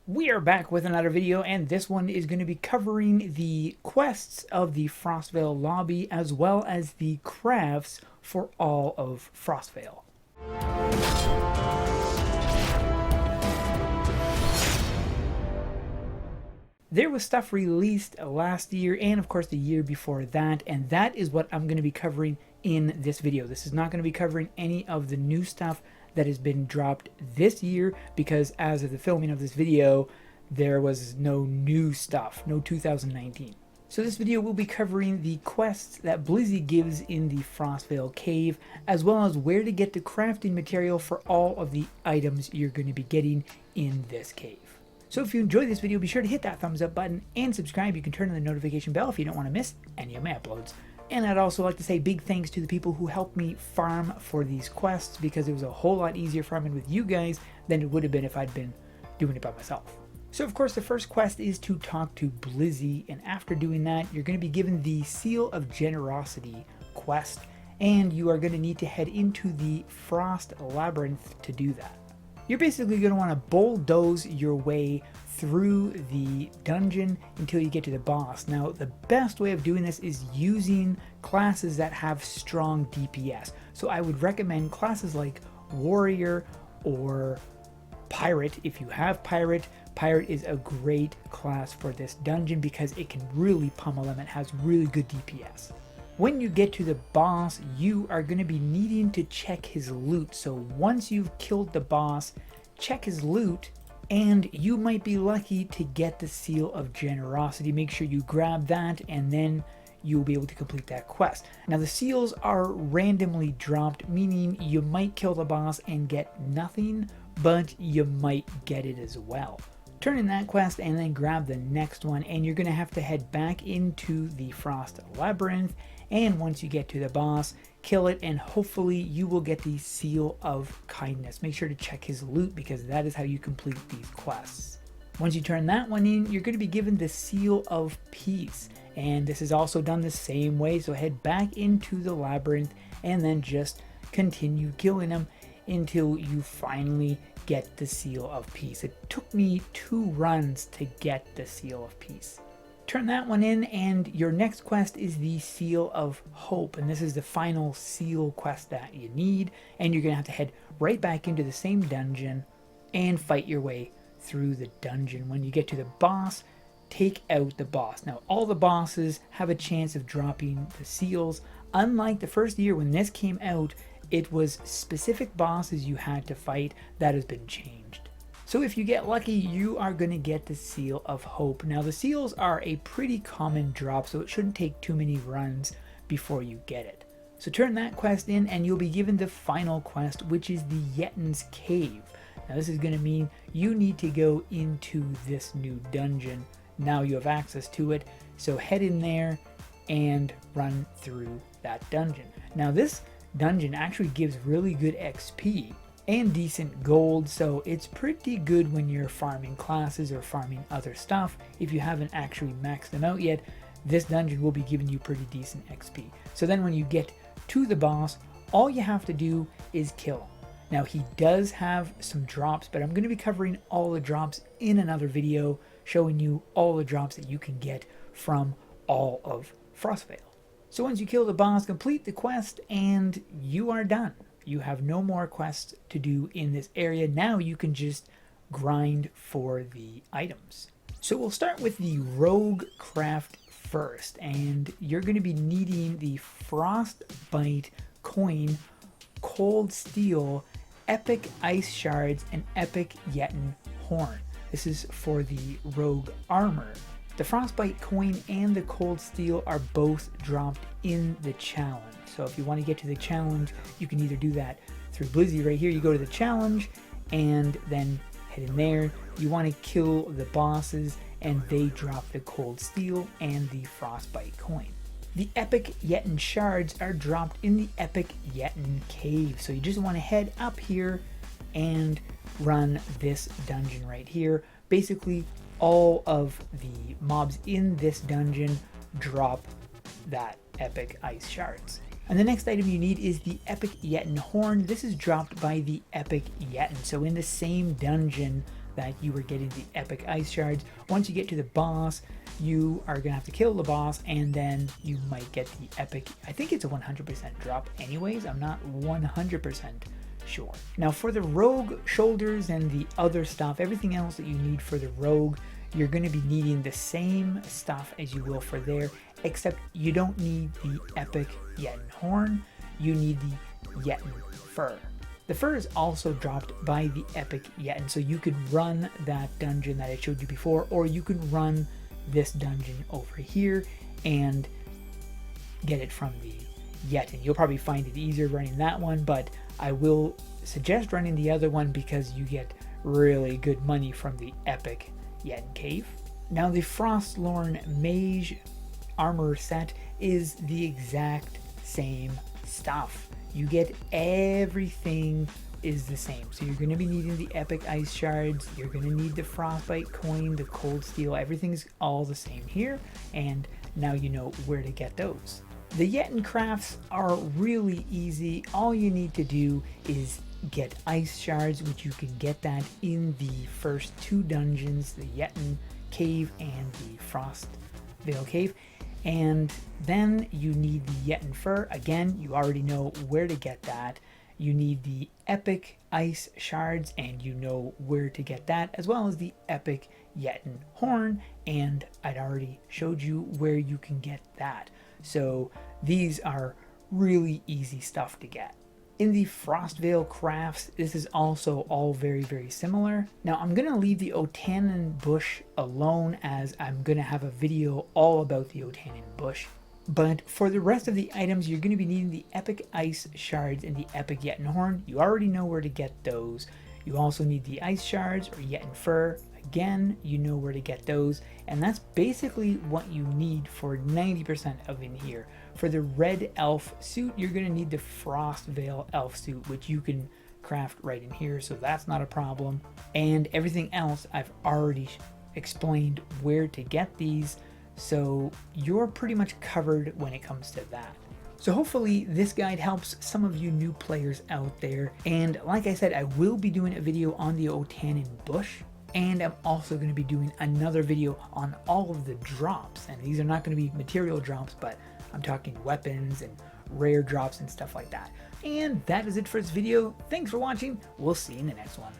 We are back with another video, and this one is going to be covering the quests of the Frostval lobby as well as the crafts for all of Frostval. There was stuff released last year and of course the year before that, and that is what I'm going to be covering in this video. This is not going to be covering any of the new stuff that has been dropped this year, because as of the filming of this video there was no new stuff, no 2019. So this video will be covering the quests that Blizzy gives in the Frostval cave, as well as where to get the crafting material for all of the items you're going to be getting in this cave. So if you enjoyed this video, be sure to hit that thumbs up button and subscribe. You can turn on the notification bell if you don't want to miss any of my uploads. And I'd also like to say big thanks to the people who helped me farm for these quests, because it was a whole lot easier farming with you guys than it would have been if I'd been doing it by myself. So of course the first quest is to talk to Blizzy, and after doing that you're going to be given the Seal of Generosity quest, and you are going to need to head into the Frost Labyrinth to do that. You're basically going to want to bulldoze your way through the dungeon until you get to the boss. Now, the best way of doing this is using classes that have strong DPS. So I would recommend classes like Warrior or Pirate. If you have Pirate, Pirate is a great class for this dungeon because it can really pummel them. It has really good DPS. When you get to the boss, you are going to be needing to check his loot. So once you've killed the boss, check his loot, and you might be lucky to get the Seal of Generosity. Make sure you grab that, and then you'll be able to complete that quest. Now the seals are randomly dropped, meaning you might kill the boss and get nothing, but you might get it as well. Turn in that quest and then grab the next one, and you're going to have to head back into the Frost Labyrinth, and once you get to the boss, kill it, and hopefully you will get the Seal of Kindness. Make sure to check his loot, because that is how you complete these quests. Once you turn that one in, you're going to be given the Seal of Peace, and this is also done the same way. So head back into the labyrinth and then just continue killing them until you finally get the Seal of Peace. It took me 2 runs to get the Seal of Peace. Turn that one in, and your next quest is the Seal of Hope, and this is the final seal quest that you need, and you're gonna have to head right back into the same dungeon and fight your way through the dungeon. When you get to the boss, take out the boss. Now all the bosses have a chance of dropping the seals. Unlike the first year when this came out, it was specific bosses you had to fight. That has been changed. So if you get lucky, you are going to get the Seal of Hope. Now the seals are a pretty common drop, so it shouldn't take too many runs before you get it. So turn that quest in, and you'll be given the final quest, which is the Yetin's Cave. Now this is going to mean you need to go into this new dungeon. Now you have access to it, so head in there and run through that dungeon. Now this dungeon actually gives really good XP and decent gold, so it's pretty good when you're farming classes or farming other stuff. If you haven't actually maxed them out yet, this dungeon will be giving you pretty decent XP. So then when you get to the boss, all you have to do is kill him. Now he does have some drops, but I'm going to be covering all the drops in another video, showing you all the drops that you can get from all of Frostval. So once you kill the boss, complete the quest, and you are done. You have no more quests to do in this area. Now you can just grind for the items. So we'll start with the Rogue Craft first, and you're going to be needing the Frostbite Coin, Cold Steel, Epic Ice Shards, and Epic Yetin Horn. This is for the Rogue Armor. The Frostbite Coin and the Cold Steel are both dropped in the challenge. So if you want to get to the challenge, you can either do that through Blizzy right here. You go to the challenge and then head in there. You want to kill the bosses, and they drop the Cold Steel and the Frostbite Coin. The Epic Yetin Shards are dropped in the Epic Yetin Cave. So you just want to head up here and run this dungeon right here. Basically, all of the mobs in this dungeon drop that Epic Ice Shards. And the next item you need is the Epic Yetin Horn. This is dropped by the Epic Yetin. So in the same dungeon that you are getting the epic ice shards. Once you get to the boss, you are gonna have to kill the boss, and then you might get the epic. I think it's a 100% drop anyways. I'm not 100% sure. Now for the rogue shoulders and the other stuff, everything else that you need for the rogue, you're going to be needing the same stuff as you will for there, except you don't need the epic Yeten horn, you need the Yeten fur. The fur is also dropped by the epic Yeten, so you could run that dungeon that I showed you before, or you could run this dungeon over here and get it from the Yeten. You'll probably find it easier running that one, but I will suggest running the other one because you get really good money from the epic Yeten cave. Now the Frostlorn Mage armor set is the exact same stuff. You get everything is the same. So you're going to be needing the epic ice shards, you're going to need the frostbite coin, the cold steel, everything's all the same here, and now you know where to get those. The Yeten crafts are really easy. All you need to do is get ice shards, which you can get that in the first two dungeons, the Yeten cave and the Frostval cave. And then you need the Yeten fur. Again, you already know where to get that. You need the epic ice shards, and you know where to get that, as well as the epic Yeten horn, and I'd already showed you where you can get that. So these are really easy stuff to get. In the Frostval crafts, this is also all very, very similar. Now I'm going to leave the Otanin bush alone, as I'm going to have a video all about the Otanin bush. But for the rest of the items, you're going to be needing the epic ice shards and the epic Yeten horn. You already know where to get those. You also need the ice shards or Yeten fur. Again, you know where to get those, and that's basically what you need for 90% of in here. For the red elf suit, you're going to need the Frostval elf suit, which you can craft right in here, so that's not a problem. And everything else I've already explained where to get these, so you're pretty much covered when it comes to that. So hopefully this guide helps some of you new players out there, and like I said, I will be doing a video on the Otanin bush. And I'm also going to be doing another video on all of the drops. And these are not going to be material drops, but I'm talking weapons and rare drops and stuff like that. And that is it for this video. Thanks for watching. We'll see you in the next one.